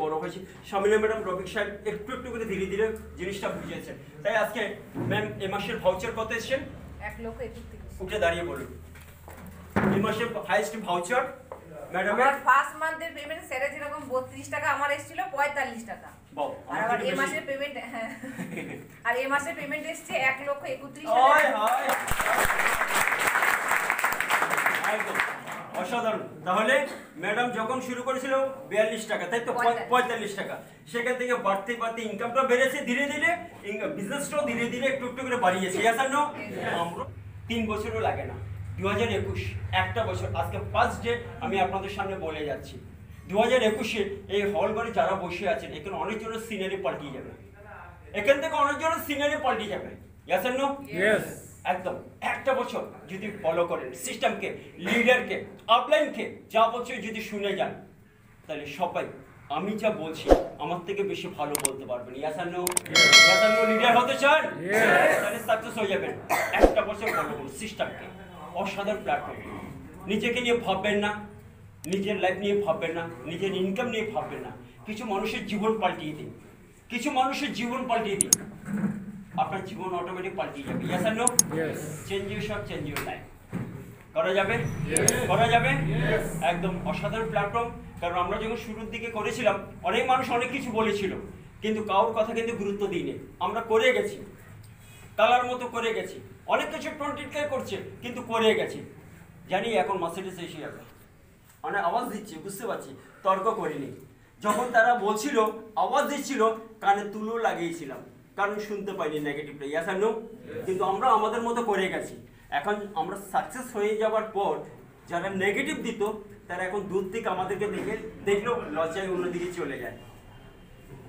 বড় হয়েছি। শামিনা ম্যাডাম, রফিক সাহেব একটু একটু করে ধীরে ধীরে জিনিসটা বুঝিয়েছেন। তাই আজকে ম্যাম এ মাসের ভাউচার কত এসেছেন? 1,31,000। উঠে দাঁড়িয়ে বলুন এই মাসের হাইয়েস্ট ভাউচার ম্যাডাম। আমার ফার্স্ট মান্থের পেমেন্ট স্যারে যেরকম 32 টাকা আমার এসেছিল 45 টাকা। বাহ, আর আবার এই মাসের পেমেন্ট আর এই মাসের পেমেন্ট এসেছে 1,31,000। হায় হায়, একদম অসাধারণ। তাহলে ম্যাডাম যখন শুরু করেছিল 42 টাকা, তাই তো 45 টাকা, সেখান থেকে বাড়তে বাড়তে ইনকামটা বেড়েছে ধীরে ধীরে, বিজনেসটাও ধীরে ধীরে একটু একটু করে বাড়িয়েছে। আমরা 3 বছরও লাগে না, 2021 একটা বছর, আজকে ফার্স্ট ডে আমি আপনাদের সামনে বলে যাচ্ছি। 2021-এ এই হল ঘরে যারা বসে আছেন, এখানে অনেকজনের সিনারি পাল্টিয়ে যাবে, এখান থেকে অনেকজনের সিনারি পাল্টিয়ে যাবে। Yes and no? ইয়েস। একদম একটা বছর যদি ফলো করেন সিস্টেমকে, লিডারকে, আপলাইনকে, যা বলছে যদি শুনে যান, তাহলে সবাই আমি যা বলছি আমার থেকে বেশি ভালো বলতে পারবেন। Yes and no? Yes and no? Leader হতে চান? তাহলে সাকসেস হয়ে যাবেন। একটা বছর ফলো করুন সিস্টেমকে, অসাধারণ প্ল্যাটফর্ম। নিজেকে নিয়ে ভাববেন না, নিজের লাইফ নিয়ে ভাববেন না, নিজের ইনকাম নিয়ে ভাববেন না, কিছু মানুষের জীবন পাল্টিয়ে দিন, কিছু মানুষের জীবন পাল্টিয়ে দিন, আপনার জীবন অটোমেটিক পাল্টিয়ে যাবে। Yes and no? Change your সব, চেঞ্জ ইউর লাইফ। করা যাবে? করা যাবে? একদম অসাধারণ প্ল্যাটফর্ম। কারণ আমরা যখন শুরুর দিকে করেছিলাম, অনেক মানুষ অনেক কিছু বলেছিল, কিন্তু কারোর কথা কিন্তু গুরুত্ব দিইনি। আমরা করে গেছি, কালার মতো করে গেছি, অনেক কিছু 20K করছে, কিন্তু করে গেছি। জানি এখন মার্সিডিজ এসে যাবে, মানে আওয়াজ দিচ্ছে, বুঝতে পারছি, তর্ক করিনি। যখন তারা বলছিল, আওয়াজ দিচ্ছিল, কানে তুলো লাগিয়েছিলাম, কারণ শুনতে পাইনি নেগেটিভটা। Yes and no? কিন্তু আমরা আমাদের মতো করে গেছি। এখন আমরা সাকসেস হয়ে যাওয়ার পর যারা নেগেটিভ দিত, তারা এখন দূর থেকে আমাদেরকে দেখলো লজ্জায় অন্যদিকে চলে যায়,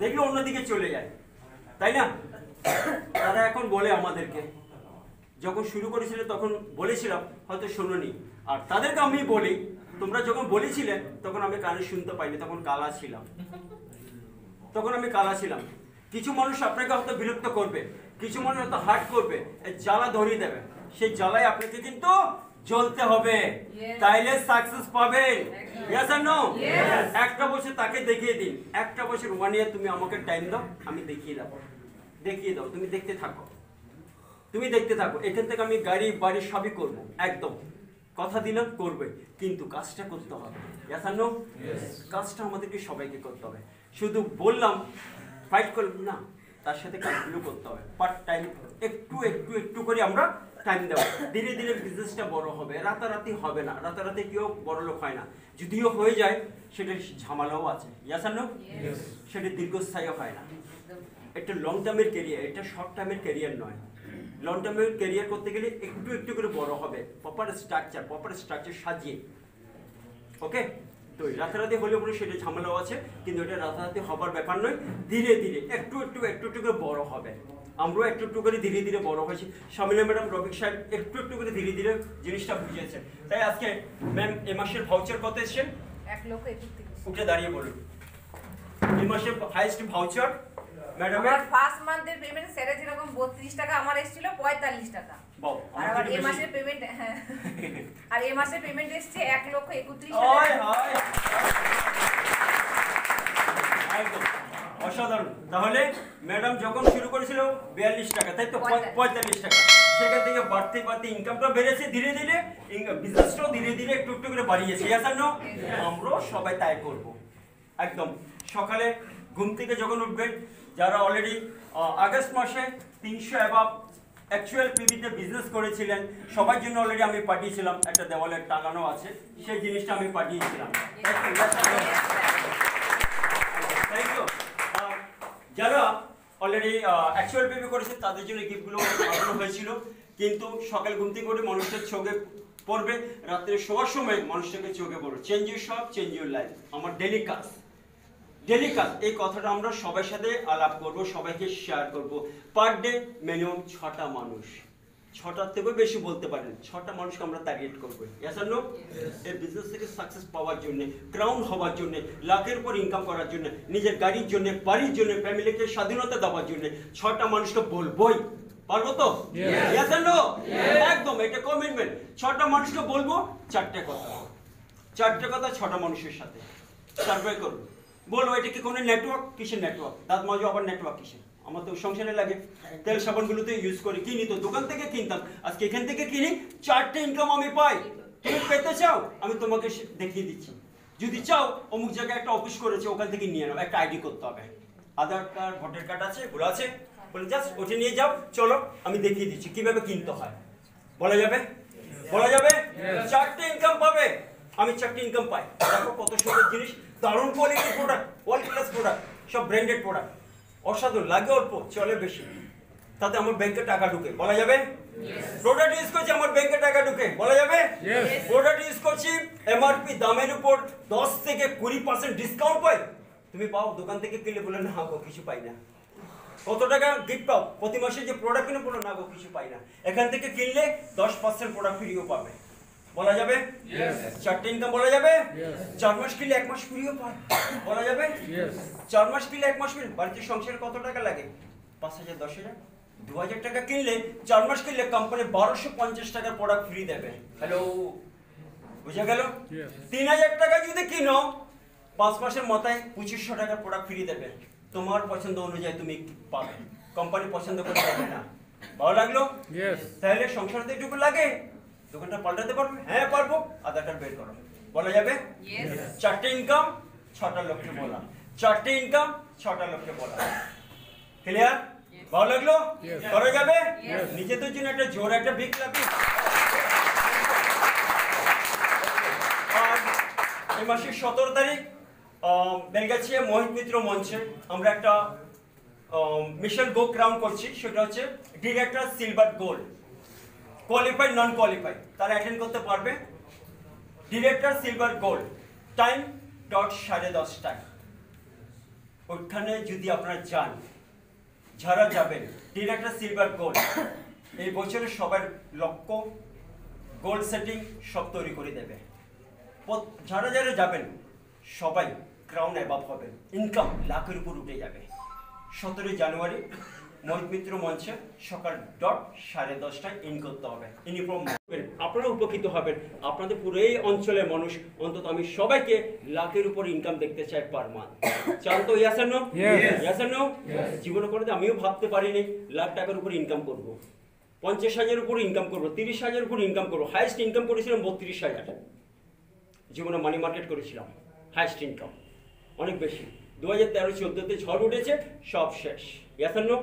দেখলো অন্যদিকে চলে যায়, তাই না? তারা এখন বলে আমাদেরকে, যখন শুরু করেছিল তখন বলেছিলাম, হয়তো শোনোনি। আর তাদেরকে আমি বলি, তোমরা যখন বলেছিলে তখন আমি কানে শুনতে পাইনি, তখন কালা ছিলাম, তখন আমি কালা ছিলাম। কিছু মানুষ আপনাকে হয়তো বিরক্ত করবে, কিছু মানুষ হয়তো হার্ট করবে, জ্বালা ধরিয়ে দেবে, সেই জ্বালায় আপনাকে কিন্তু জ্বলতে হবে, তাইলে সাকসেস পাবেন। Yes and no? একটা বছর তাকে দেখিয়ে দিন, একটা বছর 1 ইয়ার তুমি আমাকে টাইম দাও, আমি দেখিয়ে দেবো, দেখিয়ে দাও, তুমি দেখতে থাকো, তুমি দেখতে থাকো। এখান থেকে আমি গাড়ি বাড়ি সবই করবো, একদম কথা দিলাম করবে, কিন্তু কাজটা করতে হবে। Yes and no? কাজটা আমাদেরকে সবাইকে করতে হবে। শুধু বললাম, ফাইট করলাম না, তার সাথে কাজগুলো করতে হবে। পার্ট টাইম একটু একটু একটু করে আমরা টাইম দেবো, ধীরে ধীরে বিজনেসটা বড় হবে। রাতারাতি হবে না, রাতারাতি কেউ বড় লোক হয় না, যদিও হয়ে যায় সেটা ঝামেলাও আছে। Yes and no? সেটা দীর্ঘস্থায়ী হয় না। একটা লং টার্মের ক্যারিয়ার, এটা শর্ট টার্মের ক্যারিয়ার নয়। লং টার্মের ক্যারিয়ার করতে গেলে একটু একটু করে বড় হবে, প্রপার স্ট্রাকচার সাজিয়ে। ওকে? তো রাতারাতি হলে বলে সেটা ঝামেলাও আছে, কিন্তু এটা রাতারাতি হবার ব্যাপার নয়, ধীরে ধীরে একটু একটু একটু একটু করে বড় হবে। আমরাও একটু একটু করে ধীরে ধীরে বড় হয়েছি। শামিনা ম্যাডাম, রফিক সাহেব একটু একটু করে ধীরে ধীরে জিনিসটা বুঝিয়েছেন। তাই আজকে ম্যাম এ মাসের ভাউচার কত এসেছেন? 1,31,000। উঠে দাঁড়িয়ে বলুন এই মাসের হাইয়েস্ট ভাউচার ম্যাডাম। আমার ফার্স্ট মান্থের পেমেন্ট স্যারে যেরকম 32 টাকা আমার এসেছিল 45 টাকা। আর আবার এই মাসের পেমেন্ট আর এই মাসের পেমেন্ট এসেছে 1,31,000। হায় হায়, একদম অসাধারণ। তাহলে ম্যাডাম যখন শুরু করেছিল 42 টাকা, তাই তো 45 টাকা, সেখান থেকে বাড়তে বাড়তে ইনকামটা বেড়েছে ধীরে ধীরে, বিজনেসটাও ধীরে ধীরে একটু একটু করে বাড়িয়েছে। Yes and no? আমরাও সবাই তাই করব। একদম সকালে ঘুম থেকে যখন উঠবেন, যারা অলরেডি আগস্ট মাসে 300 অ্যাবাভ অ্যাকচুয়াল পিভিতে বিজনেস করেছিলেন, সবার জন্য অলরেডি আমি পাঠিয়েছিলাম, একটা দেওয়ালে টাঙানো আছে, সেই জিনিসটা আমি পাঠিয়েছিলাম। Thank you. যারা অলরেডি অ্যাকচুয়াল পিভি করেছে তাদের জন্য গিফটগুলো পাঠানো হয়েছিল, কিন্তু সকাল ঘুম থেকে করে মানুষের চোখে পড়বে, রাত্রে শোয়ার সময় মানুষটাকে চোখে পড়বে। চেঞ্জ ইউর সব, চেঞ্জ ইউর লাইফ। আমার ডেলি কাজ, এই কথাটা আমরা সবার সাথে আলাপ করব, সবাইকে শেয়ার করব। পার ডে মিনিমাম 6টা মানুষ, 6টার থেকেও বেশি বলতে পারেন, 6টা মানুষকে আমরা টার্গেট করবো। Yes and no? এই বিজনেস থেকে সাকসেস পাওয়ার জন্য, ক্রাউন হওয়ার জন্য, লাখের পর ইনকাম করার জন্য, নিজের গাড়ির জন্য, বাড়ির জন্য, ফ্যামিলিকে স্বাধীনতা দেওয়ার জন্য 6টা মানুষকে বলবোই। পারবো তো? Yes and no? একদম, এটা কমিটমেন্ট। 6টা মানুষকে বলবো 4টে কথা, 6টা মানুষের সাথে সার্ভে করবো, বলো এটা কি কোনো নেটওয়ার্ক? কিসের নেটওয়ার্ক? দাঁত মাজো আবার নেটওয়ার্ক কিসের? আমার তো সংসারে লাগে, তেল সাবানগুলো তো ইউজ করি, কিনি তো দোকান থেকে কিনতাম, আজকে এখান থেকে কিনি, 4টে ইনকাম আমি পাই। তুমি পেতে চাও? আমি তোমাকে দেখিয়ে দিচ্ছি। যদি চাও অমুক জায়গায় একটা অফিস করেছে, ওখান থেকে নিয়ে নাও, একটা আইডি করতে হবে, আধার কার্ড ভোটার কার্ড আছে, এগুলো আছে, বলে জাস্ট ওটা নিয়ে যাও, চলো আমি দেখিয়ে দিচ্ছি কিভাবে কিনতে হয়। বলা যাবে? বলা যাবে? 4টে ইনকাম পাবে, আমি 4টে ইনকাম পাই। দেখো কত সুন্দর জিনিস, দারুণ কোয়ালিটির প্রোডাক্ট, ওয়ার্ল্ড ক্লাস প্রোডাক্ট, সব ব্র্যান্ডেড প্রোডাক্ট, অসাধারণ, লাগে অল্প চলে বেশি, তাতে আমার ব্যাংকে টাকা ঢুকে। বলা যাবে? প্রোডাক্ট ইউজ করছি আমার ব্যাংকে টাকা ঢুকে। বলা যাবে? প্রোডাক্ট ইউজ করছি, এমআরপি দামের উপর 10 থেকে 20% ডিসকাউন্ট পাই। তুমি পাও দোকান থেকে কিনলে বলে না গো কিছু পাই না। কত টাকা গিফট পাও প্রতি মাসে, যে প্রোডাক্ট কিনে বলো না গো কিছু পাই না। এখান থেকে কিনলে 10% প্রোডাক্ট ফ্রিও পাবে। বলা যাবে? 4টে ইনকাম। বলা যাবে? 4 মাস কিনলে 1 মাস ফ্রিও পায়। বলা যাবে? 4 মাস কিনলে 1 মাস ফ্রি। বাড়িতে সংসারে কত টাকা লাগে? 5,000, 10,000, 2,000 টাকা কিনলে 4 মাস কিনলে কোম্পানি 1250 টাকার প্রোডাক্ট ফ্রি দেবে। হ্যালো, বুঝে গেল? 3,000 টাকা যদি কিনো 5 মাসের মাথায় 2500 টাকার প্রোডাক্ট ফ্রি দেবে। তোমার পছন্দ অনুযায়ী তুমি পাবে, কোম্পানি পছন্দ করে দেবে না। ভালো লাগলো? তাহলে সংসারতে একটু লাগে, দোকানটা পাল্টাতে পারবে? হ্যাঁ পারবো, আধার কার্ড বের করো। বলা যাবে? 4টে ইনকাম 6টা লোককে বলা, 4টে ইনকাম 6টা লোককে বলা। ক্লিয়ার? ভালো লাগলো? করা যাবে? নিজেদের জন্য একটা জোর একটা বিগ লাগবে। আর এই মাসের 17 তারিখ বেলগাছিয়া মোহিত মিত্র মঞ্চে আমরা একটা মিশন গো ক্রাউন করছি, সেটা হচ্ছে ডিরেক্টর সিলভার গোল্ড, কোয়ালিফাইড নন কোয়ালিফাইড তারা অ্যাটেন্ড করতে পারবে। ডিরেক্টর সিলভার গোল্ড, টাইম 10:30 ওইখানে যদি আপনারা যান, যারা যাবেন ডিরেক্টর সিলভার গোল্ড, এই বছরে সবার লক্ষ্য গোল্ড সেটিং সব তৈরি করে দেবে। যারা যারা যাবেন সবাই ক্রাউন অ্যাবাভ হবেন, ইনকাম লাখের উপর উঠে যাবে। 17 জানুয়ারি মোহিত মিত্র মঞ্চে সকাল 10:30 ইন করতে হবে। ইউনিফর্ম আপনারা উপকৃত হবেন, আপনাদের পুরো এই অঞ্চলের মানুষ, অন্তত আমি সবাইকে লাখের উপর ইনকাম দেখতে চাই পার মান্থ। চান তো? Yes or no? Yes or no? জীবনে করে আমিও ভাবতে পারিনি লাখ টাকার উপর ইনকাম করব, 50,000 উপর ইনকাম করব, 30,000 উপর ইনকাম করব। হাইয়েস্ট ইনকাম করেছিলাম 32,000 জীবনে, মানি মার্কেট করেছিলাম, হাইয়েস্ট ইনকাম অনেক বেশি। 2013-14তে ঝড় উঠেছে, সব শেষ। Yes or no?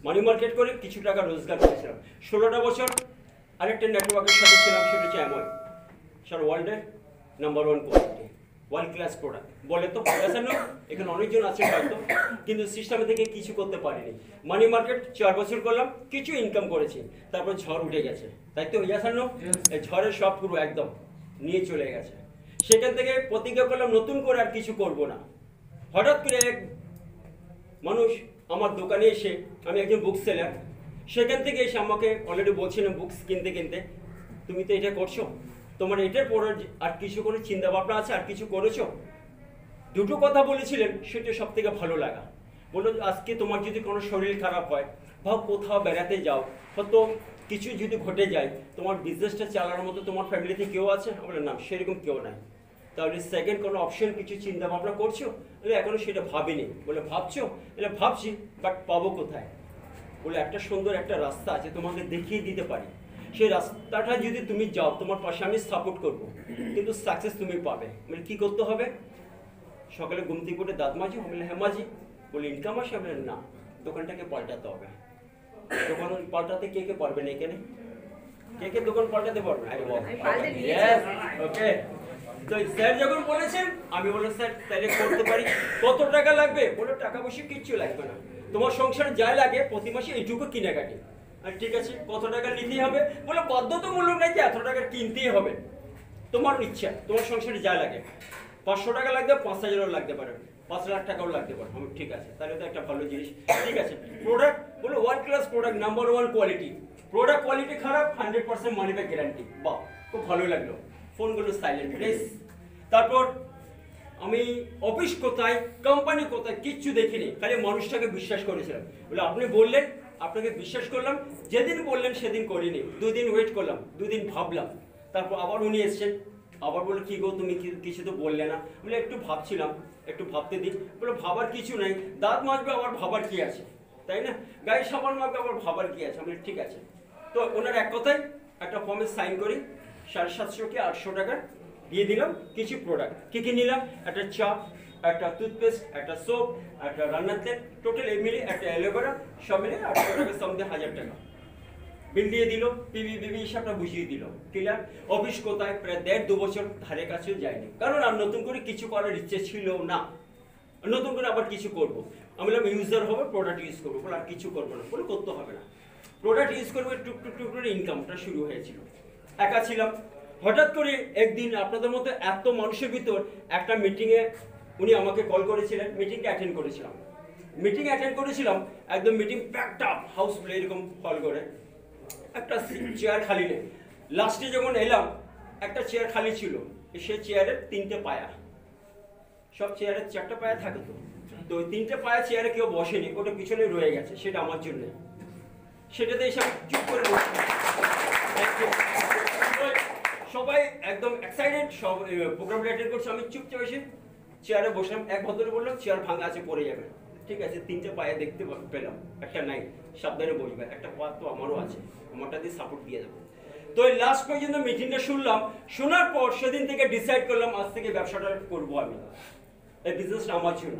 Money market করে কিছু টাকা রোজগার করেছিলাম। 16টা বছর আরেকটা নেটওয়ার্কের সাথে ছিলাম, সেটা হচ্ছে অ্যামওয়ে, সারা ওয়ার্ল্ডের number 1 quality, world class product. বলে তো? Yes or no? এখানে অনেকজন আছে হয়তো, কিন্তু সিস্টেমে থেকে কিছু করতে পারিনি। মানি মার্কেট 4 বছর করলাম, কিছু ইনকাম করেছি, তারপর ঝড় উঠে গেছে, তাই তো? Yes or no? এই ঝড়ের সব পুরো একদম নিয়ে চলে গেছে। সেখান থেকে প্রতিজ্ঞা করলাম নতুন করে আর কিছু করব না। হঠাৎ করে এক মানুষ আমার দোকানে এসে, আমি একজন বুক সেলার, সেখান থেকে এসে আমাকে অলরেডি বলছিলাম বুকস কিনতে কিনতে, তুমি তো এটা করছো, তোমার এটার পর আর কিছু করে চিন্তা ভাবনা আছে, আর কিছু করেছো? দুটো কথা বলেছিলেন, সেটা সব থেকে ভালো লাগা। বললো আজকে তোমার যদি কোনো শরীর খারাপ হয়, বা কোথাও বেড়াতে যাও, হয়তো কিছু যদি ঘটে যায়, তোমার বিজনেসটা চালানোর মতো তোমার ফ্যামিলিতে কেউ আছে? বলে না, সেরকম কেউ নাই। তাহলে সেকেন্ড কোনো অপশন কিছু চিন্তা ভাবনা করছো? বলে এখনো সেটা ভাবিনি। বলে ভাবছো? বলে ভাবছি, বাট পাবো কোথায়? বলে একটা সুন্দর একটা রাস্তা আছে, তোমাকে দেখিয়ে দিতে পারি, সেই রাস্তাটা যদি তুমি যাও, তোমার পাশে আমি সাপোর্ট করবো, কিন্তু সাকসেস তুমি পাবে। মানে কি করতে হবে? সকালে ঘুম থেকে উঠে দাঁত মাজি? বলে হ্যাঁ মাজি। বলে ইনকাম আসে? বলে না, দোকানটাকে পাল্টাতে হবে। দোকান পাল্টাতে কে কে পারবেন এখানে? কে কে দোকান পাল্টাতে পারবেন? ওকে, তো স্যার যখন বলেছেন, আমি বললাম স্যার তাহলে করতে পারি। কত টাকা লাগবে? বলে টাকা পয়সা কিচ্ছু লাগবে না, তোমার সংসারে যা লাগে প্রতি মাসে এইটুকু কিনে কাটি। আর ঠিক আছে, কত টাকা নিতেই হবে? বলে বাধ্যতামূলক নাই যে এত টাকা কিনতেই হবে, তোমার ইচ্ছা, তোমার সংসারে যা লাগে। 500 টাকা লাগবে, 5,000ও লাগতে পারে, 5 লাখ টাকাও লাগতে পারে। আমি ঠিক আছে, তাহলে তো একটা ভালো জিনিস। ঠিক আছে, প্রোডাক্ট বলো world class product, number 1 quality. Product quality খারাপ, 100% মানি ব্যাক গ্যারান্টি। বাহ, খুব ভালো লাগলো। ফোনগুলো সাইলেন্ট প্লিজ। তারপর আমি অফিস কোথায়, কোম্পানি কোথায় কিচ্ছু দেখিনি, খালি মানুষটাকে বিশ্বাস করেছিলাম। বলে আপনি বললেন, আপনাকে বিশ্বাস করলাম, যেদিন বললেন সেদিন করিনি। 2 দিন ওয়েট করলাম, 2 দিন ভাবলাম, তারপর আবার উনি এসছেন, আবার বলে কি গো তুমি কিছু তো বললে না, বলে একটু ভাবছিলাম, একটু ভাবতে দিই। বলে ভাবার কিছু নেই, দাঁত মাজবে আবার ভাবার কি আছে, তাই না? গায়ে সাবান মাখবে আবার ভাবার কি আছে? আমি ঠিক আছে। তো ওনার এক কথায় একটা ফর্মে সাইন করি, 750 কি 800 টাকা দিয়ে দিলাম। কিছু প্রোডাক্ট কি নিলাম, একটা চা, একটা টুথপেস্ট, একটা সোপ, একটা রান্নার তেল, টোটাল মিলে একটা অ্যালোভেরা, সব মিলে 800 টাকা, সঙ্গে 1000 টাকা বিল দিয়ে দিল। পিবি হিসাবটা বুঝিয়ে দিল। ক্লিয়ার? অফিস কোথায়? প্রায় 1.5-2 বছর ধারে কাছেও যায়নি, কারণ আর নতুন করে কিছু করার ইচ্ছে ছিল না। নতুন করে আবার কিছু করব, আমি বললাম ইউজার হবে, প্রোডাক্ট ইউজ করবো। বলে আর কিছু করবো না, বলে করতে হবে না, প্রোডাক্ট ইউজ করবো। টুক করে ইনকামটা শুরু হয়েছিল। একা ছিলাম। হঠাৎ করে একদিন আপনাদের মতো এত মানুষের ভিতর একটা মিটিংয়ে উনি আমাকে কল করেছিলেন। মিটিংটা অ্যাটেন্ড করেছিলাম। একদম মিটিং প্যাকড আপ, হাউসফুল, এরকম কল করে। একটা চেয়ার খালি নেই। লাস্টে যখন এলাম, একটা চেয়ার খালি ছিল। সে চেয়ারের 3টে পায়া, সব চেয়ারের 4টা পায়া থাকে, তো ওই 3টে পায়া চেয়ারে কেউ বসেনি, ওটা পিছনে রয়ে গেছে। সেটা আমার জন্য, সেটাতে এসে চুপ করে বসে। সবাই একদম এক্সাইটেড, সব প্রোগ্রামটা অ্যাটেন্ড করছে। আমি চুপচাপ এসে চেয়ারে বসলাম। এক ভদ্র বললাম চেয়ার ভাঙা আছে, পড়ে যাবে। ঠিক আছে, 3টে পায়ে দেখতে পেলাম, একটা নাই, সাবধানে বসবে। একটা পা তো আমারও আছে, আমারটা দিয়ে সাপোর্ট দিয়ে দেবো। তো এই লাস্ট পর্যন্ত মিটিংটা শুনলাম। শোনার পর সেদিন থেকে ডিসাইড করলাম আজ থেকে ব্যবসাটা করবো আমি, এই বিজনেসটা আমার জন্য,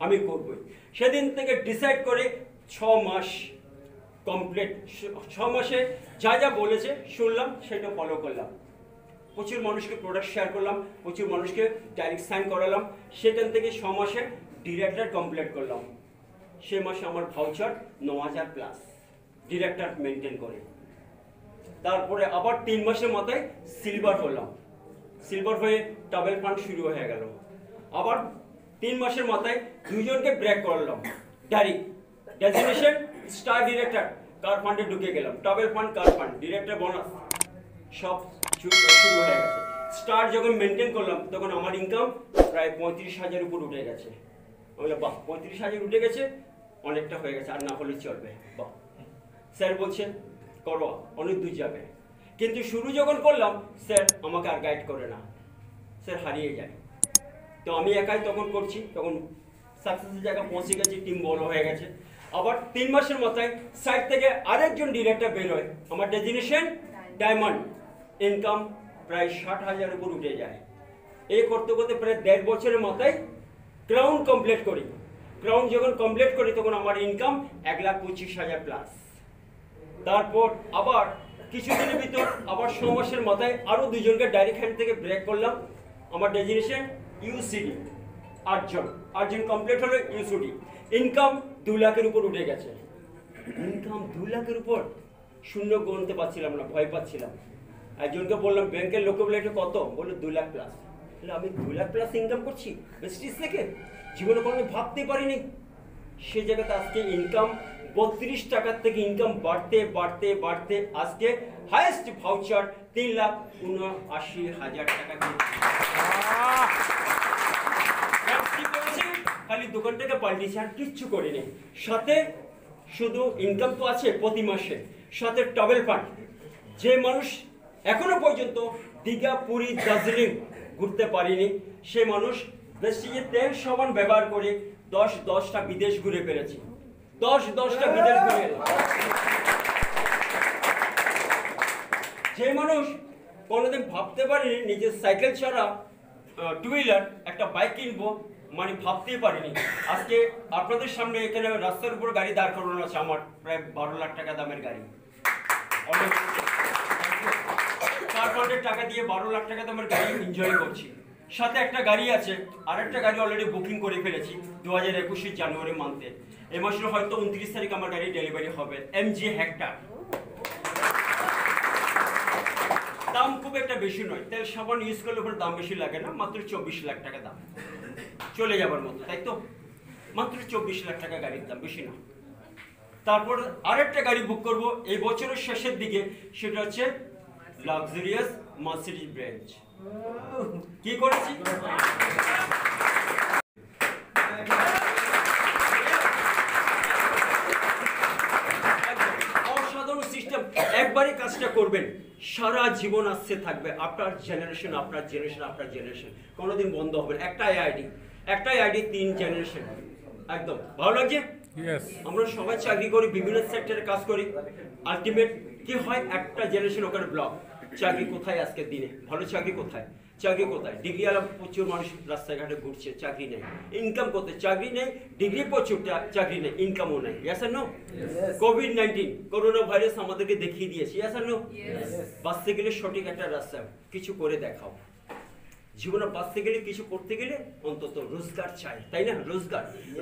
আমি করবই। সেদিন থেকে ডিসাইড করে 6 মাস কমপ্লিট। 6 মাসে যা যা বলেছে শুনলাম, সেটা ফলো করলাম। প্রচুর মানুষকে প্রোডাক্ট শেয়ার করলাম, প্রচুর মানুষকে ডাইরেক্ট সাইন করালাম। সেখান থেকে 6 মাসে ডিরেক্টর কমপ্লিট করলাম। সে মাসে আমার ভাউচার 9000 প্লাস ডিরেক্টর মেনটেন করে। তারপরে আবার 3 মাসের মাথায় সিলভার হলাম। সিলভার হয়ে ট্রাভেল ফান্ড শুরু হয়ে গেল। আবার 3 মাসের মাথায় 2 জনকে ব্রেক করলাম। ডাইরেক্ট ডেজিগনেশন স্টার ডিরেক্টর, কার ফান্ডে ঢুকে গেলাম। ট্রাভেল ফান্ড, কার ফান্ড, ডিরেক্টর বোনাস সব শুরু হয়ে গেছে। স্টার যখন মেনটেন করলাম, তখন আমার ইনকাম প্রায় 35,000 উপর উঠে গেছে। আমি বললাম বাহ, 35,000 উঠে গেছে, অনেকটা হয়ে গেছে, আর না হলে চলবে। বাহ, স্যার বলছেন করো, অনেক দূর যাবে। কিন্তু শুরু যখন করলাম, স্যার আমাকে আর গাইড করে না, স্যার হারিয়ে যায়। তো আমি একাই তখন করছি, তখন সাকসেসের জায়গায় পৌঁছে গেছি, টিম বড় হয়ে গেছে। আবার 3 মাসের মাথায় সাইড থেকে আরেকজন ডিরেক্টর বের হয়, আমার ডেজিগনেশন ডায়মন্ড। ইনকাম প্রায় 60,000 উপর উঠে যায়। এই করতে করতে প্রায় 1.5 বছরের মাথায় ক্রাউন কমপ্লিট করি। ক্রাউন যখন কমপ্লিট করি, তখন আমার ইনকাম 1,25,000 প্লাস। তারপর আবার কিছুদিনের ভিতর আবার 6 মাসের মাথায় আরও 2 জনকে ডাইরেক্ট হ্যান্ড থেকে ব্রেক করলাম। আমার ডেজিগনেশন ইউসিডি, 8 জন কমপ্লিট হলো ইউসিডি। ইনকাম 2 লাখের উপর উঠে গেছে। ইনকাম 2 লাখের উপর, শূন্য গুনতে পারছিলাম না, ভয় পাচ্ছিলাম। একজনকে বললাম ব্যাংকের লোকে বলে এটা কত, বললো 2 লাখ প্লাস। আমি 2 লাখ প্লাস ইনকাম করছি প্রেস্টিজ থেকে, জীবনে কোনো ভাবতে পারিনি। সে জায়গাতে আজকে ইনকাম 32 টাকার থেকে ইনকাম বাড়তে বাড়তে বাড়তে আজকে হাইয়েস্ট ভাউচার 3,79,000 টাকা। খালি দোকানটাকে পাল্টিয়েছে, আর কিচ্ছু করিনি। সাথে শুধু ইনকাম তো আছে প্রতি মাসে, সাথে ট্রাভেল ফান্ড। যে মানুষ এখনো পর্যন্ত দীঘা, পুরী, দার্জিলিং ঘুরতে পারিনি, সে মানুষ বেশি তেল সাবান ব্যবহার করে 10টা বিদেশ ঘুরে পেরেছি। 10টা বিদেশ ঘুরে এলাম। যে মানুষ কোনোদিন ভাবতে পারিনি নিজের সাইকেল ছাড়া 2 হুইলার একটা বাইক কিনবো, মানে ভাবতেই পারিনি। আজকে আপনাদের সামনে এখানে রাস্তার উপর গাড়ি দাঁড় করানো আছে, আমার প্রায় 12 লাখ টাকা দামের গাড়ি। অনেক কার ফান্ডের টাকা দিয়ে 12 লাখ টাকা দামের গাড়ি এনজয় করছি। সাথে একটা গাড়ি আছে, আর একটা গাড়ি অলরেডি বুকিং করে ফেলেছি 2021 জানুয়ারি মান্থে। এই মাসের হয়তো 29 তারিখ আমার গাড়ি ডেলিভারি হবে, এমজি হেক্টর। দাম খুব একটা বেশি নয়, তেল সাবান ইউজ করলে ওপর দাম বেশি লাগে না, মাত্র 24 লাখ টাকা দাম, চলে যাবার মতো, তাই তো? মাত্র 24 লাখ টাকা গাড়ির দাম, বেশি না। তারপর আরেকটা গাড়ি বুক করব এই বছরের শেষের দিকে, সেটা হচ্ছে লাক্সারিয়াস মার্সিডিজ বেঞ্জ। কি করেছি? অসাধারণ সিস্টেম। একবারই কাজটা করবেন, সারা জীবন আসছে থাকবে, আপনার জেনারেশন আপনার জেনারেশন আপনার জেনারেশন, কোনোদিন বন্ধ হবে না। একটাই আইডি 3 জেনারেশন। একদম ভালো লাগছে। আমরা সবাই চাকরি করি, বিভিন্ন সেক্টরে কাজ করি, আলটিমেট কি হয়, একটা জেনারেশন ওখানে ব্লক। চাকরি কোথায় আজকের দিনে? ভালো চাকরি কোথায়? চাকরি কোথায়? ডিগ্রিওয়ালা প্রচুর মানুষ রাস্তাঘাটে ঘুরছে, চাকরি নেই। ইনকাম করতে চাকরি নেই, ডিগ্রি প্রচুর, চাকরি নেই, ইনকামও নেই। ইয়েস আর নো? কোভিড-19 করোনা ভাইরাস আমাদেরকে দেখিয়ে দিয়েছে। ইয়েস আর নো? বাঁচতে গেলে সঠিক একটা রাস্তা কিছু করে দেখাও। জীবনে বাঁচতে গেলে, কিছু করতে গেলে অন্তত রোজগার চাই, তাই না?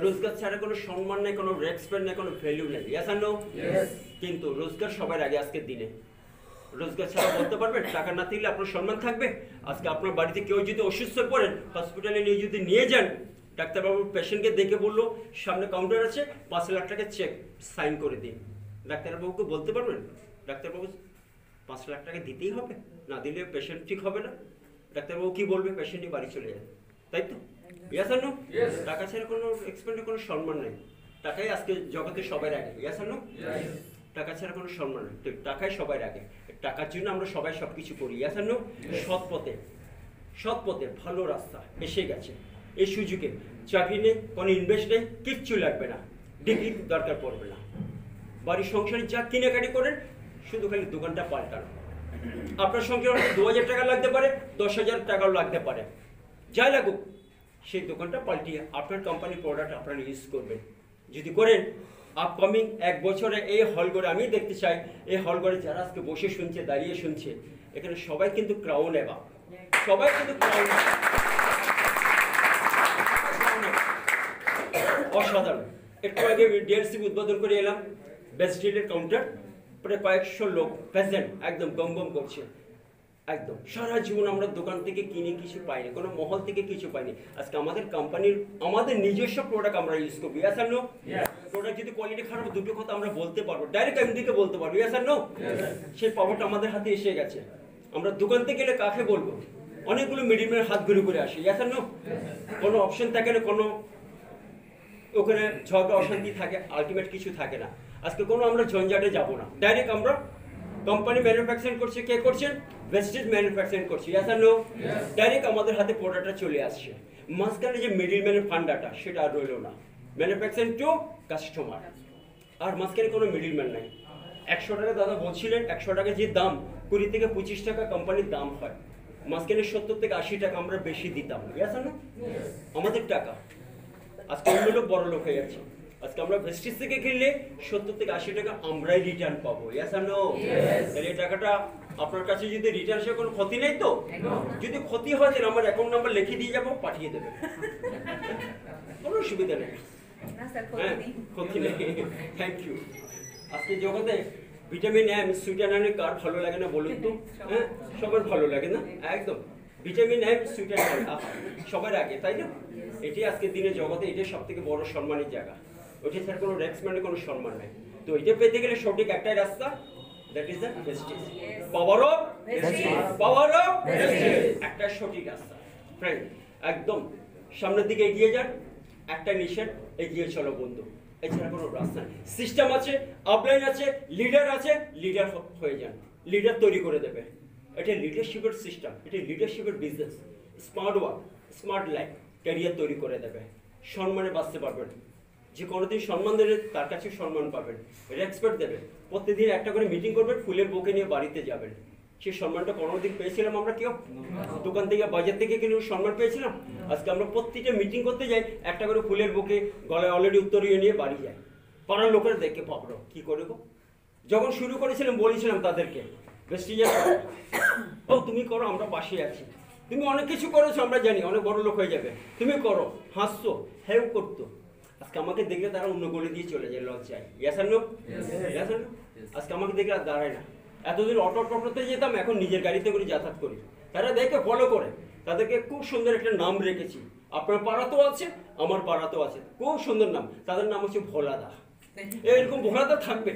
রোজগার ছাড়া কোনো সম্মান নেই, কোনো রেসপেক্ট নেই, কোনো ভ্যালু নেই। ইয়েস আর নো? কিন্তু রোজগার সবার আগে আজকের দিনে। রোজগার ছাড়া বলতে পারবেন টাকা না থাকলে আপনার সম্মান থাকবে? আজকে আপনার বাড়িতে কেউ যদি অসুস্থ পড়েন, হসপিটালে নিয়ে যান, ডাক্তারবাবু পেশেন্টকে দেখে বললো সামনে কাউন্টার আছে, 5 লাখ টাকা চেক সাইন করে দিন। ডাক্তারবাবুকে বলতে পারবেন ডাক্তারবাবু 5 লাখ টাকা দিতেই হবে, না দিলে পেশেন্ট ঠিক হবে না? ডাক্তারবাবু কি বলবে? পেশেন্টই বাড়ি চলে যায়, তাই তো? ইয়েস আর নো? টাকা ছাড়া কোনো এক্সপেন্ডের কোনো সম্মান নেই। টাকাই আজকে জগতে সবার আগে। ইয়েস আর নো? টাকা ছাড়া কোনো সম্মান নেই, তো টাকাই সবার আগে। টাকার জন্য আমরা সবাই সবকিছু করি। ইয়েস আর নো? সৎ পথে ভালো রাস্তা এসে গেছে। এই সুযোগে চাকরি নেই, কোনো ইনভেস্ট নেই, কিচ্ছু লাগবে না, ডিগ্রি দরকার পড়বে না। বাড়ির সংসারে যা কেনাকাটি করেন, শুধু খালি দোকানটা পাল্টানো। আপনার সংসারে 2000 টাকা লাগতে পারে, 10,000 টাকাও লাগতে পারে, যাই লাগুক, সেই দোকানটা পাল্টিয়ে আপনার কোম্পানির প্রোডাক্ট আপনারা ইউজ করবেন। যদি করেন, আপকামিং 1 বছরে এই হলঘরে আমি দেখতে চাই, এই হলঘরে যারা আজকে বসে শুনছে, দাঁড়িয়ে শুনছে, এখানে সবাই কিন্তু ক্রাউন এবা, সবাই কিন্তু ক্রাউন অসাধারণ। একটু আগে ডিএলসি উদ্বোধন করে এলাম, বেস্ট ডিলের কাউন্টার, প্রায় কয়েকশো লোক প্রেজেন্ট, একদম গম করছে। একদম সারা জীবন আমরা দোকান থেকে কিনে কিছু পাইনি, কোনো মহল থেকে কিছু পাইনি। আজকে আমাদের কোম্পানির আমাদের নিজস্ব প্রোডাক্ট আমরা ইউজ করবো। ইয়েস আর নো? প্রোডাক্ট যদি কোয়ালিটি খারাপ, দুটো কথা আমরা বলতে পারবো, ডাইরেক্ট এমডিকে বলতে পারবো। ইয়েস আর নো? সেই পাওয়ারটা আমাদের হাতে এসে গেছে। আমরা দোকান থেকে গেলে কাকে বলবো? অনেকগুলো মিডিয়ামের হাত ঘুরে আসে। ইয়েস আর নো? কোনো অপশন থাকে না, কোনো ওখানে ঝগড়া অশান্তি থাকে, আলটিমেট কিছু থাকে না। আজকে কোনো আমরা ঝঞ্ঝাটে যাব না, ডাইরেক্ট আমরা কোম্পানি ম্যানুফ্যাকচারিং করছে, কে করছেন? ভেস্টিজ ম্যানুফ্যাকচারিং করছে। ইয়েস আর নো? ডাইরেক্ট আমাদের হাতে প্রোডাক্টটা চলে আসছে। মাঝখানে যে মিডিলম্যানের ফান্ডাটা, সেটা আর রইল না। ম্যানুফ্যাকচারিং টু কাস্টমার, আর মাঝখানে কোনো মিডিলম্যান নাই। 100 টাকা দাদা বলছিলেন, 100 টাকা যে দাম, 20 থেকে 25 টাকা কোম্পানির দাম হয়, মাঝখানে 70 থেকে 80 টাকা আমরা বেশি দিতাম। ইয়েস আর নো? আমাদের টাকা। আজকে অন্য লোক বড় লোক হয়ে যাচ্ছে। আজকে আমরা ভেস্টিজ থেকে কিনলে 70 থেকে 80 টাকা আমরাই রিটার্ন পাবো। ইয়েস আর নো? তাহলে এই টাকাটা আপনার কাছে যদি রিটার্ন আসে, কোনো ক্ষতি নেই তো? যদি ক্ষতি হয়, তাহলে আমার অ্যাকাউন্ট নাম্বার লিখে দিয়ে যাবো, পাঠিয়ে দেবে, কোনো অসুবিধা নেই। হ্যাঁ, ক্ষতি নেই। Thank you. আজকে জগতে ভিটামিন এম, সুইটানারের কার ভালো লাগে না বলুন তো? হ্যাঁ, সবার ভালো লাগে না? একদম ভিটামিন এম, সুইটানার সবার আগে, তাই না? এটি আজকের দিনে জগতে এটাই সব থেকে বড় সম্মানের জায়গা। ওইটা স্যার কোনো রেসপেক্ট, কোনো সম্মান নেই। তো এটা পেতে গেলে সঠিক একটাই রাস্তা, that is the Vestige. Power of Vestige, একটা সঠিক রাস্তা। ফ্রেন্ড, একদম সামনের দিকে এগিয়ে যান, একটা নিশান, এগিয়ে চলো বন্ধু। এছাড়া কোনো রাস্তা নেই। সিস্টেম আছে, আপলাইন আছে, লিডার আছে, লিডার হয়ে যান, লিডার তৈরি করে দেবে। এটা লিডারশিপের সিস্টেম, এটা লিডারশিপের business. Smart work, smart life, career তৈরি করে দেবে। সম্মানে বাঁচতে পারবেন, যে কোনোদিন সম্মান দেবে তার কাছে সম্মান পাবেন, রেসপেক্ট দেবে। প্রতিদিন একটা করে মিটিং করবেন, ফুলের বুকে নিয়ে বাড়িতে যাবেন। সেই সম্মানটা কোনোদিন পেয়েছিলাম আমরা কেউ? দোকান থেকে, বাজার থেকে কিনে সম্মান পেয়েছিলাম? আজকে আমরা প্রত্যেকটা মিটিং করতে যাই, একটা করে ফুলের বুকে গলায় অলরেডি উত্তরীয় নিয়ে বাড়ি যাই। পাড়ার লোকেরা দেখে পাবলো কি করে গো। যখন শুরু করেছিলাম বলেছিলাম তাদেরকে, ভেস্টিজের ও তুমি করো, আমরা পাশে আছি। তুমি অনেক কিছু করেছো, আমরা জানি, অনেক বড় লোক হয়ে যাবে, তুমি করো। হাসছো, হেল্প করতো। আজকে আমাকে দেখলে তারা অন্য গলে দিয়ে চলে যায় লজ্জায়। ইয়েস আর নো? ইয়েস আর নো? আজকে আমাকে দেখলে আর দাঁড়ায় না। এতদিন টোটোতে যেতাম, এখন নিজের গাড়িতে করে যাতায়াত করি। তারা দেখে ফলো করে, তাদেরকে খুব সুন্দর একটা নাম রেখেছি। আপনার পাড়াতেও আছে, আমার পাড়াতেও আছে, খুব সুন্দর নাম। তাদের নাম হচ্ছে ভোলাদা। এরকম ভোলাদা থাকবে,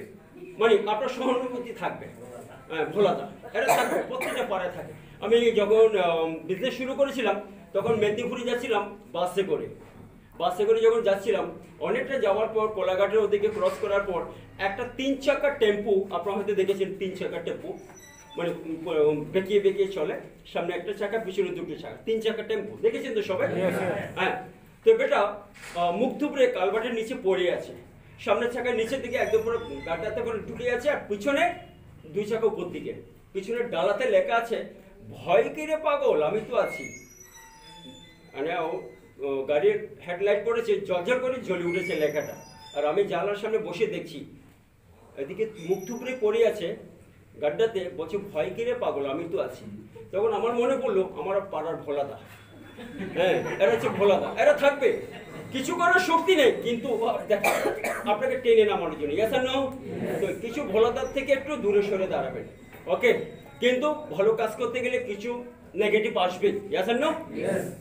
মানে আপনার সহানুভূতি থাকবে। হ্যাঁ, ভোলাদা এটা থাকবে, প্রত্যেকটা পাড়ায় থাকে। আমি যখন বিজনেস শুরু করেছিলাম, তখন মেদিনীপুরে যাচ্ছিলাম বাসে করে যখন যাচ্ছিলাম, অনেকটা যাওয়ার পর কোলাঘাটের ওদিকে ক্রস করার পর একটা 3 চাকার টেম্পু, আপনারা হয়তো দেখেছেন 3 চাকার টেম্পু, মানে বেঁকিয়ে বেঁকিয়ে চলে, সামনে একটা চাকা পিছনে দুটো চাকা, 3 চাকা টেম্পো, দেখেছেন তো সবাই? হ্যাঁ। তো বেটা মুখ থুবড়ে কালভার্টের নিচে পড়ে আছে, সামনের চাকার নিচের দিকে একদম পুরো গাড্ডাতে করে ঢুকে আছে, আর পিছনে 2 চাকা উপর দিকে, পিছনের ডালাতে লেখা আছে ভয় কি রে পাগল আমি তো আছি। মানে গাড়ির হেডলাইট পড়েছে, জলজল করে জ্বলে উঠেছে লেখাটা, আর আমি জানলার সামনে বসে দেখছি, এদিকে মুখ থুবড়ে পড়ে আছে গাড্ডাতে, বলছে ভয় কি রে পাগল আমি তো আছি। তখন আমার মনে পড়লো আমার পাড়ার ভোলাদা, হ্যাঁ এরা হচ্ছে ভোলাদা, এরা থাকবে, কিছু করার শক্তি নেই কিন্তু দেখো আপনাকে টেনে নামানোর জন্য, ইয়েস আর নো? তো কিছু ভোলাদার থেকে একটু দূরে সরে দাঁড়াবেন, ওকে? কিন্তু ভালো কাজ করতে গেলে কিছু নেগেটিভ আসবে, ইয়েস আর নো?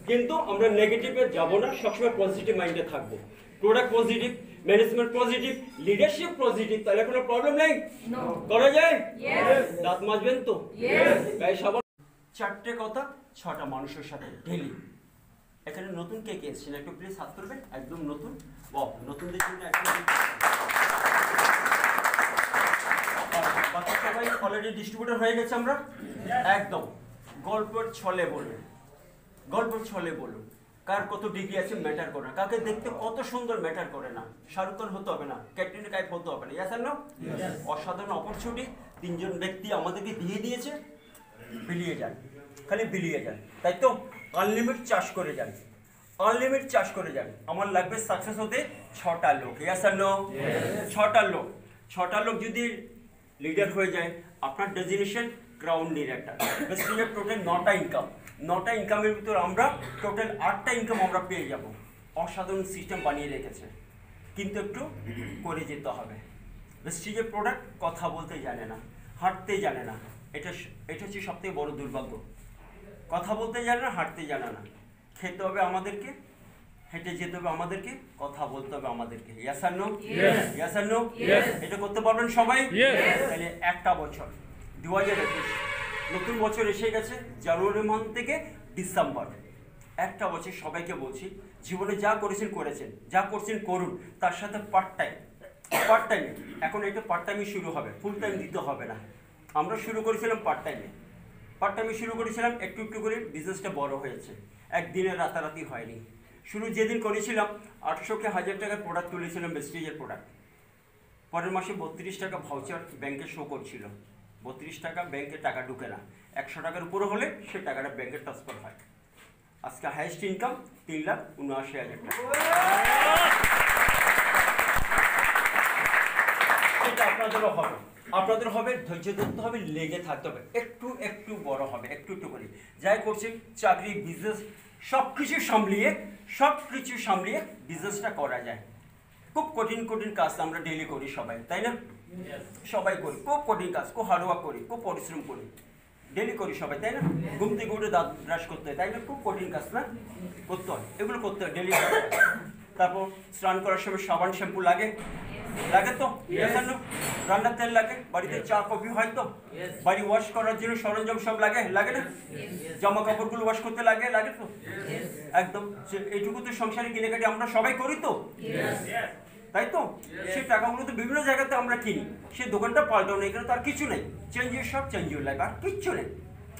কিন্তু আমরা নেগেটিভে যাব না, সবসময় পজিটিভ মাইন্ডে থাকবো। Product positive, management positive, leadership positive, তাহলে কোনো প্রবলেম নেই, করা যায়। দাঁত মাজবেন তো, গায়ে সাবান। 4টে কথা 6টা মানুষের সাথে ডেলি। এখানে নতুন কে কে এসেছেন একটু প্লিজ হাত করবেন, একদম নতুন, নতুনদের জন্য একদম বাকি সবাই অলরেডি ডিস্ট্রিবিউটর হয়ে গেছে আমরা একদম। গল্পের ছলে বলুন, গল্পের ছলে বলুন, কার কত ডিগ্রি আছে ম্যাটার করে না, কাকে দেখতে কত সুন্দর ম্যাটার করে না, শাহরুখ খান হতে হবে না, ক্যাটরিনা কাইফ হতে হবে না, ইয়েস আর নো? অসাধারণ অপরচুনিটি 3জন ব্যক্তি আমাদেরকে দিয়ে দিয়েছে, বিলিয়ে যান, খালি বিলিয়ে যান, তাই তো? আনলিমিট চাষ করে যান, আনলিমিট চাষ করে যান। আমার লাগবে সাকসেস হতে 6টা লোক, ইয়েস আর নো? 6টা লোক, 6টা লোক যদি লিডার হয়ে যায়, আপনার designation crown director, basically total 9টা ইনকাম, 9টা ইনকামের ভিতর আমরা টোটাল 8টা ইনকাম আমরা পেয়ে যাব। অসাধারণ সিস্টেম বানিয়ে রেখেছে, কিন্তু একটু করে যেতে হবে। বেস্টিজের প্রোডাক্ট কথা বলতে জানে না, হাঁটতে জানে না, এটা হচ্ছে সবথেকে বড় দুর্ভাগ্য। কথা বলতে জানে না, হাঁটতে জানে না, খেতে হবে আমাদেরকে, হেঁটে যেতে হবে আমাদেরকে, কথা বলতে হবে আমাদেরকে, ইয়েস আর নো? ইয়েস আর নো? এটা করতে পারবেন সবাই? তাহলে একটা বছর 2021 নতুন বছর এসে গেছে, জানুয়ারি মাস থেকে ডিসেম্বর, একটা বছর সবাইকে বলছি জীবনে যা করেছেন করেছেন, যা করছেন করুন, তার সাথে পার্ট টাইম, এখন এটা পার্ট টাইমে শুরু হবে, ফুল টাইম দিতে হবে না। আমরা শুরু করেছিলাম পার্ট টাইমে শুরু করেছিলাম, একটু একটু করে বিজনেসটা বড় হয়েছে, একদিনে রাতারাতি হয়নি। শুরু যেদিন করেছিলাম 800 কে 1000 টাকার প্রোডাক্ট তুলেছিলাম, বেস্টিজের প্রোডাক্ট, পরের মাসে 32 টাকা ভাউচার ব্যাংকে শো করছিল, 32 টাকা ব্যাংকে টাকা ঢুকে না, 100 টাকার উপরে হলে সে টাকাটা ব্যাংকে ট্রান্সফার হয়। আজকে হাইয়েস্ট ইনকাম 3,79,000 টাকা। এটা আপনাদেরও হবে, আপনাদের হবে, ধৈর্য ধরতে হবে, লেগে থাকতে হবে, একটু একটু বড় হবে, একটু একটু করে যাই করছেন, চাকরি বিজনেস সব কিছু সামলিয়ে বিজনেসটা করা যায়। খুব কঠিন কঠিন কাজ আমরা ডেইলি করি সবাই, তাই না? সবাই করি, খুব কঠিন কাজ, খুব হার্ডওয়ার্ক করি, খুব পরিশ্রম করি, ডেইলি করি সবাই, তাই না? ঘুম থেকে উঠে দাঁত ব্রাশ করতে হয়, তাই না? খুব কঠিন কাজ না, করতে হয়, এগুলো করতে হয় ডেইলি। তারপর স্নান করার সময় সাবান শ্যাম্পু লাগে তো, রান্নার তেল লাগে, বাড়িতে চা কফি হয় তো, বাড়ি ওয়াশ করার জন্য সরঞ্জাম সব লাগে না? জামা কাপড়গুলো ওয়াশ করতে লাগে তো, একদম এইটুকু তো সংসারে কেনাকাটি আমরা সবাই করি তো, তাই তো? সেই টাকাগুলো তো বিভিন্ন জায়গাতে আমরা কিনি, সেই দোকানটা পাল্টানো, এখানে তো আর কিছু নেই, চেঞ্জ লাগে, আর কিচ্ছু নেই,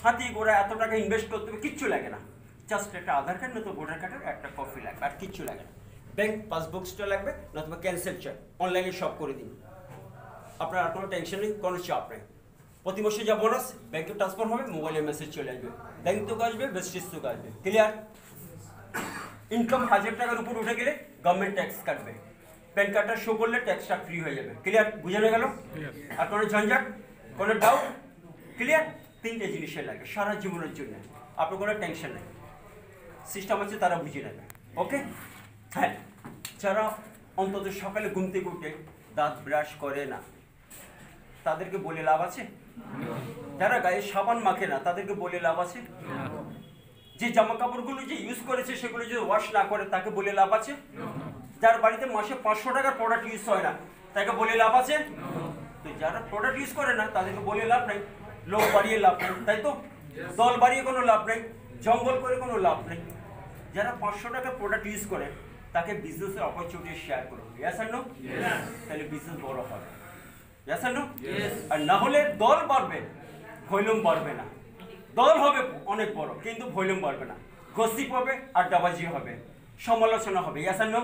হাতি ঘোড়া এত টাকা ইনভেস্ট করতে হবে, কিচ্ছু লাগে না, জাস্ট একটা আধার কার্ড নয়তো ভোটার কার্ডের একটা কপি লাগবে, আর কিচ্ছু লাগে না। ব্যাংক পাসবুকসটা লাগবে, নতুবা ক্যান্সেল চেক অনলাইনে সব করে দিন, আপনার আর কোনো টেনশন নেই, কোনো চাপ নেই। প্রতি মাসে যা বোনাস ব্যাংকে ট্রান্সফার হবে, মোবাইলে মেসেজ চলে আসবে, ব্যাংক তো আসবে, বেস্টিজ তো আসবে, ক্লিয়ার? ইনকাম 1000 টাকার উপর উঠে গেলে গভর্নমেন্ট ট্যাক্স কাটবে, প্যান কার্ডটা শো করলে ট্যাক্সটা ফ্রি হয়ে যাবে, ক্লিয়ার? বুঝানো গেল? আর কোনো ঝঞ্ঝাট, কোনো ডাউট? ক্লিয়ার? 3টে জিনিসের লাগে সারা জীবনের জন্য, আপনার কোনো টেনশন নেই, সিস্টেম আছে, তারা বুঝে নেবে, ওকে? হ্যাঁ, যারা অন্তত সকালে ঘুম থেকে উঠে দাঁত ব্রাশ করে না, তাদেরকে বলে লাভ আছে? যারা গায়ে সাবান মাখে না, তাদেরকে বলে লাভ আছে? যে জামা কাপড়গুলো যে ইউজ করেছে সেগুলো যদি ওয়াশ না করে, তাকে বলে লাভ আছে? যার বাড়িতে মাসে 500 টাকার প্রোডাক্ট ইউজ হয় না, তাকে বলে লাভ আছে? তো যারা প্রোডাক্ট ইউজ করে না, তাদেরকে বলে লাভ নেই, লোক বাড়িয়ে লাভ নেই, তাই তো? দল বাড়িয়ে কোনো লাভ নেই, জঙ্গল করে কোনো লাভ নেই। যারা 500 টাকার প্রোডাক্ট ইউজ করে, তাকে বিজনেসের অপরচুনিটি শেয়ার করুন, ইয়েস আর নো? তাহলে বিজনেস বড় হবে, ইয়েস আর নো? আর না হলে দল বাড়বে, ভলিউম বাড়বে না। দল হবে অনেক বড়, কিন্তু ভলিউম বাড়বে না। গসিপ হবে, আড্ডাবাজি হবে, সমালোচনা হবে। ইয়েস আর নো?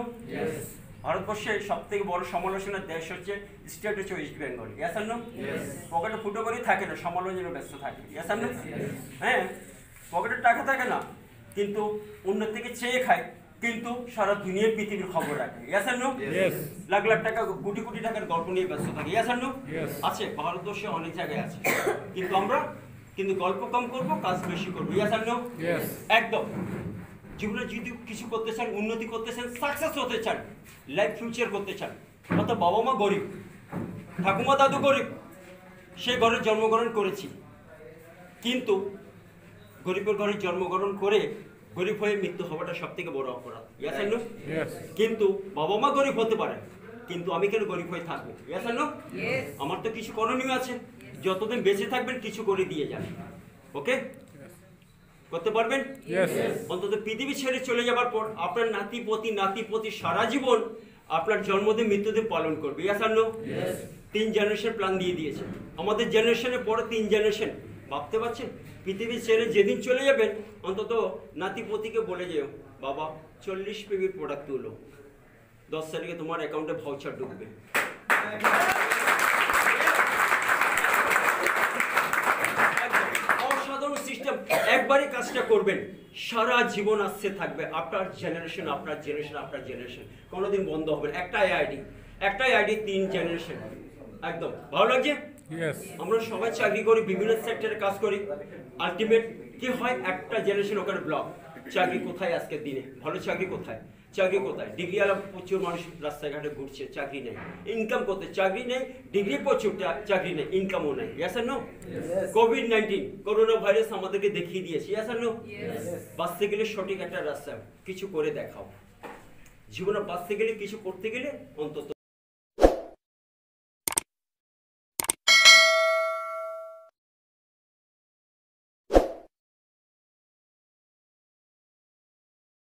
ভারতবর্ষের সব থেকে বড় সমালোচনার দেশ হচ্ছে স্টেট হচ্ছে ওয়েস্ট বেঙ্গল। ইয়েস আর নো? পকেটে ফুটো করেই থাকে না, সমালোচনা ব্যস্ত থাকে। ইয়েস আর নো? হ্যাঁ, পকেটে টাকা থাকে না, কিন্তু অন্য থেকে চেয়ে খায়, কিন্তু সারা দুনিয়ার পৃথিবীর খবর রাখে। ইয়েস আর নো? লাখ লাখ টাকা, কোটি কোটি টাকার গল্প নিয়ে ব্যস্ত থাকে। ইয়েস আর নো? আছে, ভারতবর্ষে অনেক জায়গায় আছে, কিন্তু আমরা গল্প কম করব, কাজ বেশি করবো। ইয়েস আর নো? একদম। জীবনে যদি কিছু করতে চান, উন্নতি করতে চান, সাকসেস হতে চান, লাইফ ফিউচার করতে চান, অর্থাৎ বাবা মা গরিব, ঠাকুমা দাদু গরিব, সে ঘরে জন্মগ্রহণ করেছি, কিন্তু গরিবের ঘরে জন্মগ্রহণ করে গরিব হয়ে মৃত্যু হওয়াটা সব থেকে বড় অপরাধ। ইয়েস আর নো? কিন্তু বাবা মা গরিব হতে পারে, কিন্তু আমি কেন গরিব হয়ে থাকবো? ইয়েস আর নো? আমার তো কিছু করণীয় আছে, যতদিন বেঁচে থাকবেন কিছু করে দিয়ে যান। ওকে, করতে পারবেন? অন্তত পৃথিবী ছেড়ে চলে যাবার পর আপনার নাতিপতি সারা জীবন আপনার জন্মদিন মৃত্যুদিন পালন করবে। ইয়েস আর নো? 3 জেনারেশন প্ল্যান দিয়ে দিয়েছে। আমাদের জেনারেশনের পরে 3 জেনারেশন। ভাবতে পারছেন? পৃথিবী ছেড়ে যেদিন চলে যাবেন, অন্তত নাতিপতিকে বলে যেও, বাবা 40 পিবির প্রোডাক্ট তুলো, 10 তারিখে তোমার অ্যাকাউন্টে ভাউচার ঢুকবে। অসাধারণ সিস্টেম। একবারই কাজটা করবেন, সারা জীবন আসছে থাকবে। আপনার জেনারেশন, আপনার জেনারেশন, আপনার জেনারেশন, কোনোদিন বন্ধ হবে না। একটাই আইডি 3 জেনারেশন। একদম ভালো লাগছে? আমরা সবাই চাকরি করি, বিভিন্ন সেক্টরে কাজ করি, আলটিমেট কি হয়? একটা জেনারেশন ওখানে ব্লক। চাকরি কোথায় আজকের দিনে? ভালো চাকরি কোথায়? ডিগ্রি আলা প্রচুর মানুষ রাস্তাঘাটে ঘুরছে, চাকরি নেই। ইনকাম করতে চাকরি নেই, ডিগ্রি প্রচুর, চাকরি নেই, ইনকামও নেই। ইয়েস আর নো? কোভিড-19 করোনা ভাইরাস আমাদেরকে দেখিয়ে দিয়েছে। ইয়েস আর নো? বাঁচতে গেলে সঠিক একটা রাস্তা, কিছু করে দেখাও। জীবনে বাঁচতে গেলে, কিছু করতে গেলে অন্তত